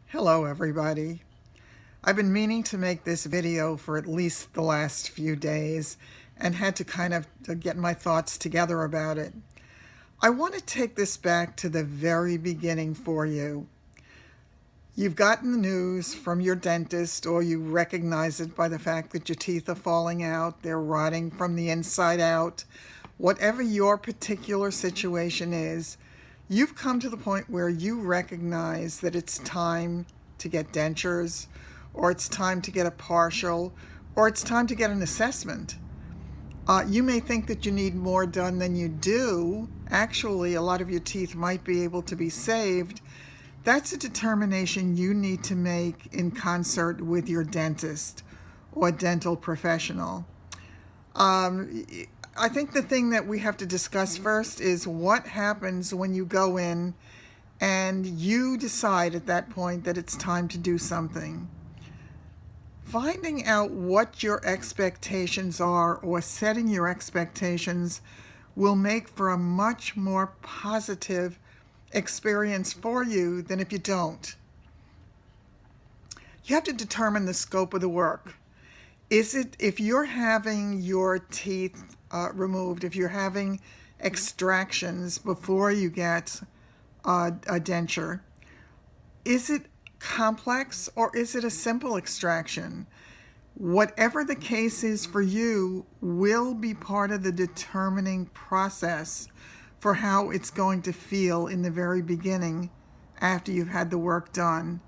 Hello everybody. I've been meaning to make this video for at least the last few days and had to to get my thoughts together about it. I want to take this back to the very beginning for you. You've gotten the news from your dentist, or you recognize it by the fact that your teeth are falling out, they're rotting from the inside out. Whatever your particular situation is, you've come to the point where you recognize that it's time to get dentures, or it's time to get a partial, or it's time to get an assessment. You may think that you need more done than you do. Actually, a lot of your teeth might be able to be saved. That's a determination you need to make in concert with your dentist or dental professional. I think the thing that we have to discuss first is what happens when you go in and you decide at that point that it's time to do something. Finding out what your expectations are, or setting your expectations, will make for a much more positive experience for you than if you don't. You have to determine the scope of the work. If you're having your teeth removed, if you're having extractions before you get a denture, is it complex or is it a simple extraction? Whatever the case is for you will be part of the determining process for how it's going to feel in the very beginning after you've had the work done.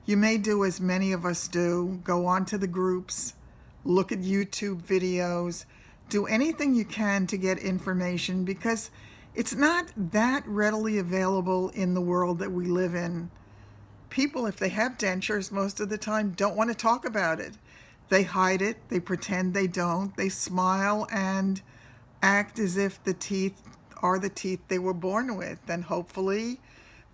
You may do as many of us do, go onto the groups, look at YouTube videos, do anything you can to get information, because it's not that readily available in the world that we live in. People, if they have dentures, most of the time don't want to talk about it. They hide it, they pretend they don't, they smile and act as if the teeth are the teeth they were born with. And hopefully,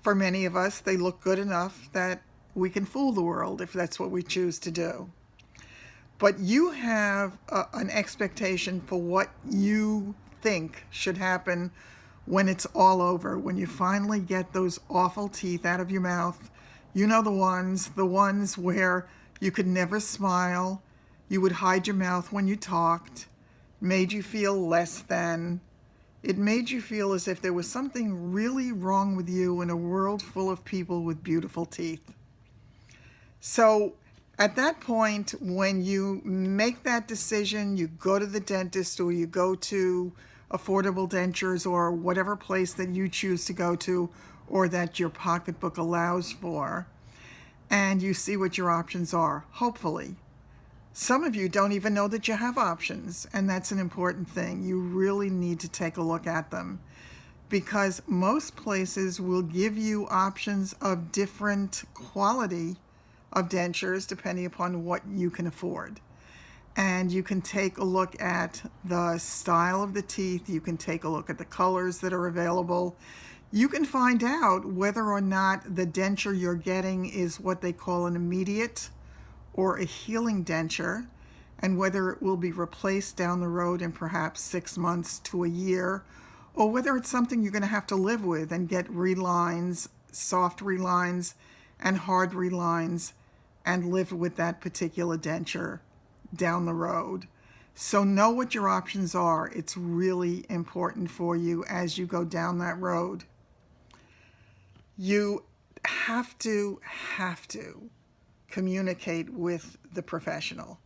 for many of us, they look good enough that we can fool the world if that's what we choose to do. But you have an expectation for what you think should happen when it's all over, when you finally get those awful teeth out of your mouth. You know the ones where you could never smile, you would hide your mouth when you talked, made you feel less than. It made you feel as if there was something really wrong with you in a world full of people with beautiful teeth. So at that point, when you make that decision, you go to the dentist or you go to Affordable Dentures or whatever place that you choose to go to or that your pocketbook allows for, and you see what your options are, hopefully. Some of you don't even know that you have options, and that's an important thing. You really need to take a look at them, because most places will give you options of different quality of dentures depending upon what you can afford. And you can take a look at the style of the teeth, you can take a look at the colors that are available. You can find out whether or not the denture you're getting is what they call an immediate or a healing denture, and whether it will be replaced down the road in perhaps 6 months to a year, or whether it's something you're going to have to live with and get relines, soft relines and hard relines, and live with that particular denture down the road. So know what your options are. It's really important for you as you go down that road. You have to communicate with the professional,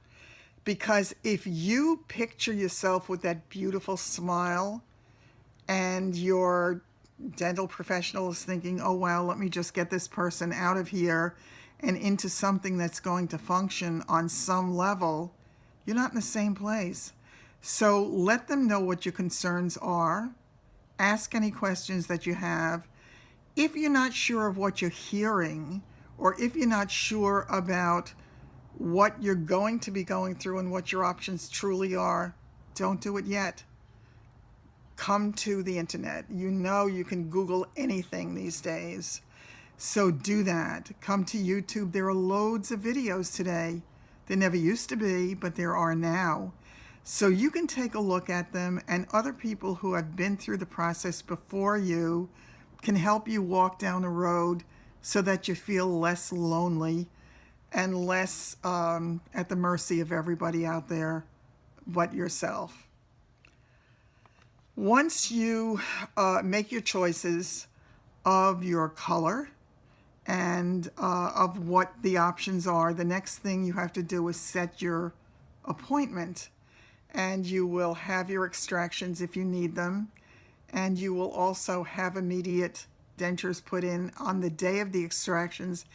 because if you picture yourself with that beautiful smile and your dental professional is thinking, oh wow, let me just get this person out of here and into something that's going to function on some level, you're not in the same place. So let them know what your concerns are. Ask any questions that you have. If you're not sure of what you're hearing, or if you're not sure about what you're going to be going through and what your options truly are, don't do it yet. Come to the internet. You know you can Google anything these days. So do that. Come to YouTube. There are loads of videos today. There never used to be, but there are now. So you can take a look at them, and other people who have been through the process before you can help you walk down a road so that you feel less lonely and less at the mercy of everybody out there but yourself. Once you make your choices of your color and of what the options are, the next thing you have to do is set your appointment. And you will have your extractions if you need them. And you will also have immediate dentures put in on the day of the extractions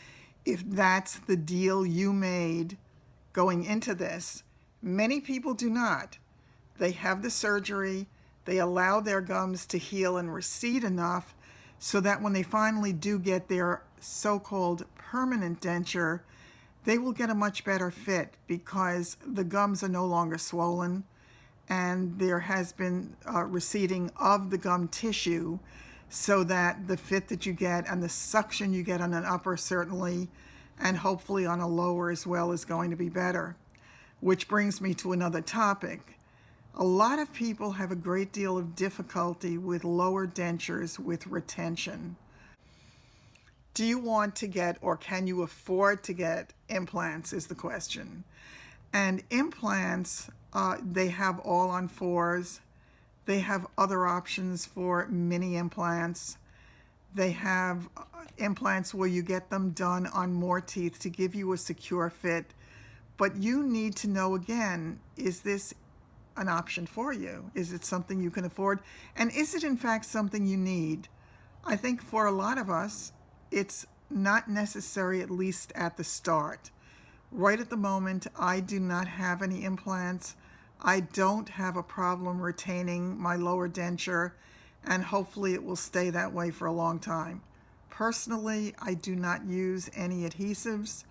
if that's the deal you made going into this. Many people do not. They have the surgery, they allow their gums to heal and recede enough so that when they finally do get their so-called permanent denture, they will get a much better fit because the gums are no longer swollen and there has been receding of the gum tissue, so that the fit that you get and the suction you get on an upper certainly, and hopefully on a lower as well, is going to be better. Which brings me to another topic. A lot of people have a great deal of difficulty with lower dentures with retention. Do you want to get, or can you afford to get implants is the question. And implants, they have all on fours. They have other options for mini implants. They have implants where you get them done on more teeth to give you a secure fit. But you need to know again, is this an option for you? Is it something you can afford? And is it in fact something you need? I think for a lot of us, it's not necessary, at least at the start. Right at the moment, I do not have any implants. I don't have a problem retaining my lower denture, and hopefully it will stay that way for a long time. Personally, I do not use any adhesives.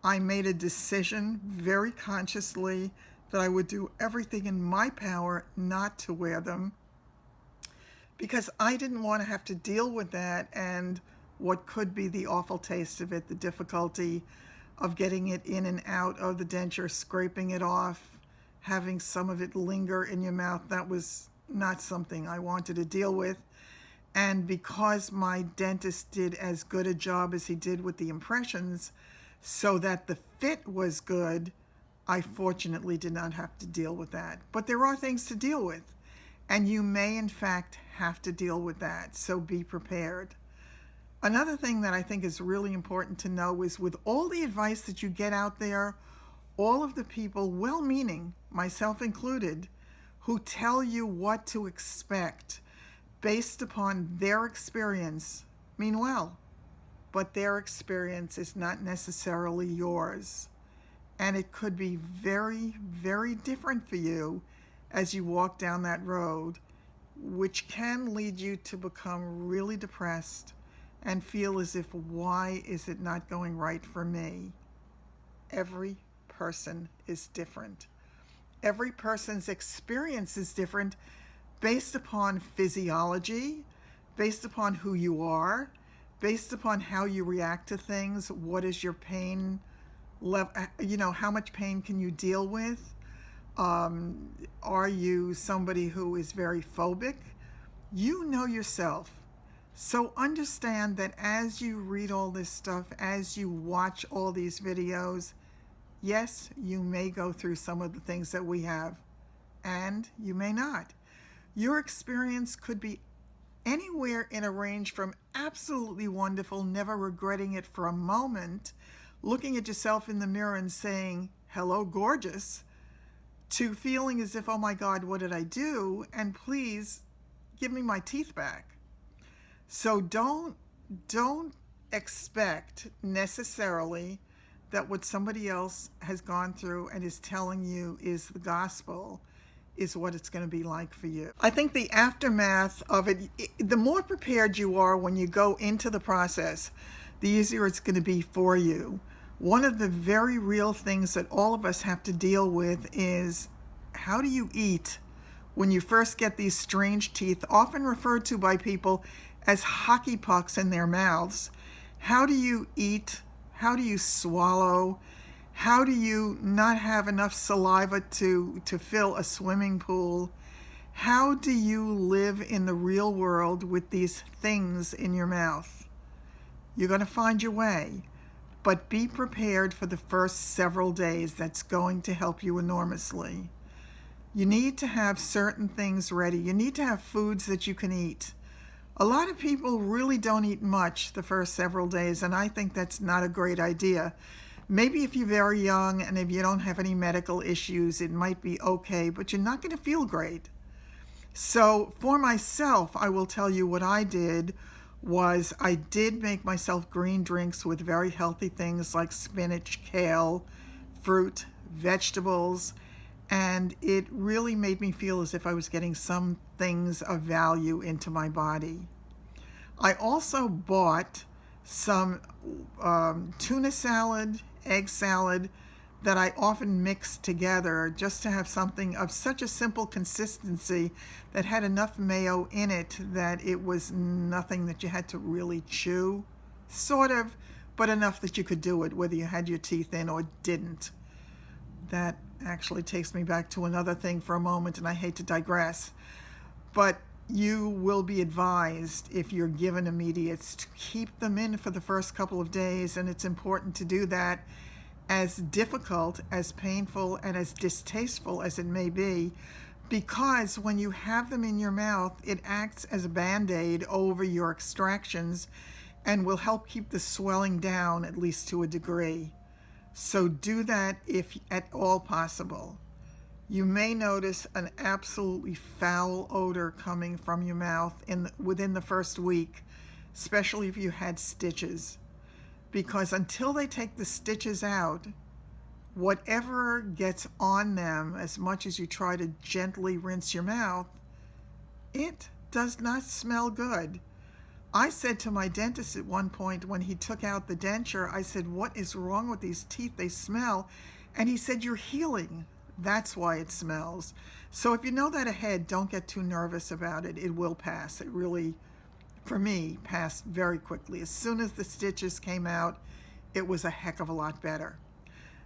I made a decision very consciously that I would do everything in my power not to wear them, because I didn't want to have to deal with that and what could be the awful taste of it, the difficulty of getting it in and out of the denture, scraping it off, having some of it linger in your mouth. That was not something I wanted to deal with. And because my dentist did as good a job as he did with the impressions so that the fit was good, I fortunately did not have to deal with that. But there are things to deal with, and you may in fact have to deal with that, so be prepared. Another thing that I think is really important to know is, with all the advice that you get out there, all of the people, well-meaning, myself included, who tell you what to expect based upon their experience, mean well, but their experience is not necessarily yours. And it could be very, very different for you as you walk down that road, which can lead you to become really depressed and feel as if, why is it not going right for me? Every person is different. Every person's experience is different based upon physiology, based upon who you are, based upon how you react to things. What is your pain level? How much pain can you deal with? Are you somebody who is very phobic? You know yourself. So understand that as you read all this stuff, as you watch all these videos, yes, you may go through some of the things that we have, and you may not. Your experience could be anywhere in a range from absolutely wonderful, never regretting it for a moment, looking at yourself in the mirror and saying, hello, gorgeous, to feeling as if, oh my God, what did I do? And please give me my teeth back. So don't expect necessarily that what somebody else has gone through and is telling you is the gospel is what it's going to be like for you. I think the aftermath of it, the more prepared you are when you go into the process, the easier it's going to be for you. One of the very real things that all of us have to deal with is, how do you eat when you first get these strange teeth, often referred to by people as hockey pucks in their mouths? How do you eat? How do you swallow? How do you not have enough saliva to fill a swimming pool? How do you live in the real world with these things in your mouth? You're going to find your way, but be prepared for the first several days. That's going to help you enormously. You need to have certain things ready. You need to have foods that you can eat. A lot of people really don't eat much the first several days, and I think that's not a great idea. Maybe if you're very young and if you don't have any medical issues, it might be okay, but you're not going to feel great. So for myself, I will tell you what I did was I did make myself green drinks with very healthy things like spinach, kale, fruit, vegetables, and it really made me feel as if I was getting some things of value into my body. I also bought some tuna salad, egg salad that I often mix together just to have something of such a simple consistency that had enough mayo in it that it was nothing that you had to really chew, sort of, but enough that you could do it whether you had your teeth in or didn't. That actually takes me back to another thing for a moment, and I hate to digress, but you will be advised if you're given immediates to keep them in for the first couple of days, and it's important to do that, as difficult, as painful, and as distasteful as it may be, because when you have them in your mouth, it acts as a band-aid over your extractions and will help keep the swelling down, at least to a degree. So do that if at all possible. You may notice an absolutely foul odor coming from your mouth within the first week, especially if you had stitches. Because until they take the stitches out, whatever gets on them, as much as you try to gently rinse your mouth, it does not smell good. I said to my dentist at one point when he took out the denture, I said, "What is wrong with these teeth? They smell." And he said, "You're healing. That's why it smells." So if you know that ahead, don't get too nervous about it. It will pass. It really, for me, passed very quickly. As soon as the stitches came out, it was a heck of a lot better.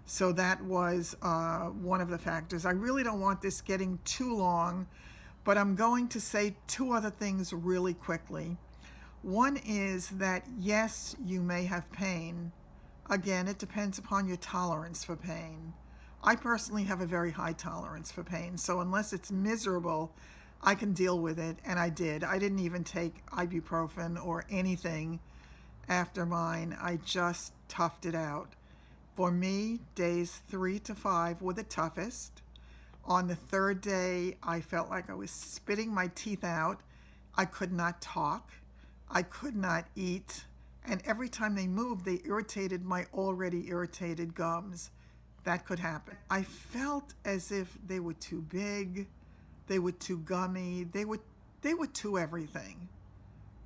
So that was one of the factors. I really don't want this getting too long, but I'm going to say two other things really quickly. One is that yes, you may have pain. Again, it depends upon your tolerance for pain. I personally have a very high tolerance for pain, so unless it's miserable, I can deal with it, and I did. I didn't even take ibuprofen or anything after mine. I just toughed it out. For me, days 3 to 5 were the toughest. On the third day, I felt like I was spitting my teeth out. I could not talk. I could not eat. And every time they moved, they irritated my already irritated gums. That could happen. I felt as if they were too big, they were too gummy, they were too everything.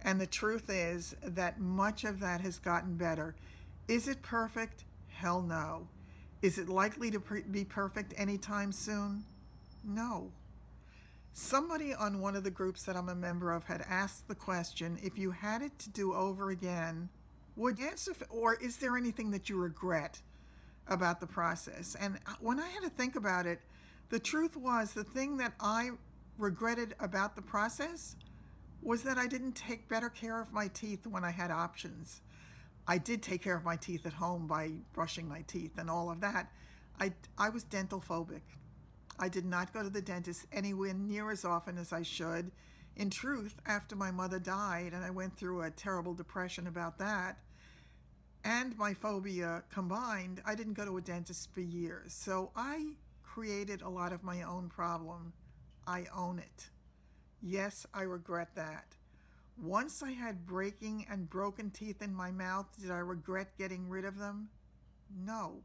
And the truth is that much of that has gotten better. Is it perfect? Hell no. Is it likely to be perfect anytime soon? No. Somebody on one of the groups that I'm a member of had asked the question, if you had it to do over again, would you answer, or is there anything that you regret about the process? And when I had to think about it, the truth was the thing that I regretted about the process was that I didn't take better care of my teeth when I had options. I did take care of my teeth at home by brushing my teeth and all of that. I was dental phobic. I did not go to the dentist anywhere near as often as I should. In truth, after my mother died, and I went through a terrible depression about that, and my phobia combined, I didn't go to a dentist for years. So I created a lot of my own problem. I own it. Yes, I regret that. Once I had breaking and broken teeth in my mouth, did I regret getting rid of them? No.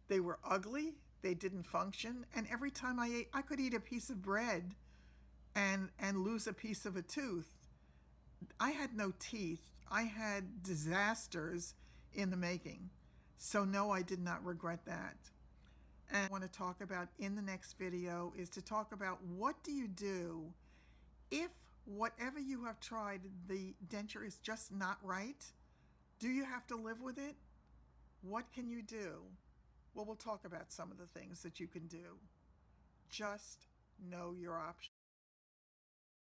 They were ugly, they didn't function, and every time I ate, I could eat a piece of bread and lose a piece of a tooth. I had no teeth. I had disasters in the making. So no, I did not regret that. And I want to talk about in the next video is to talk about what do you do if whatever you have tried, the denture is just not right? Do you have to live with it? What can you do? Well, we'll talk about some of the things that you can do. Just know your options.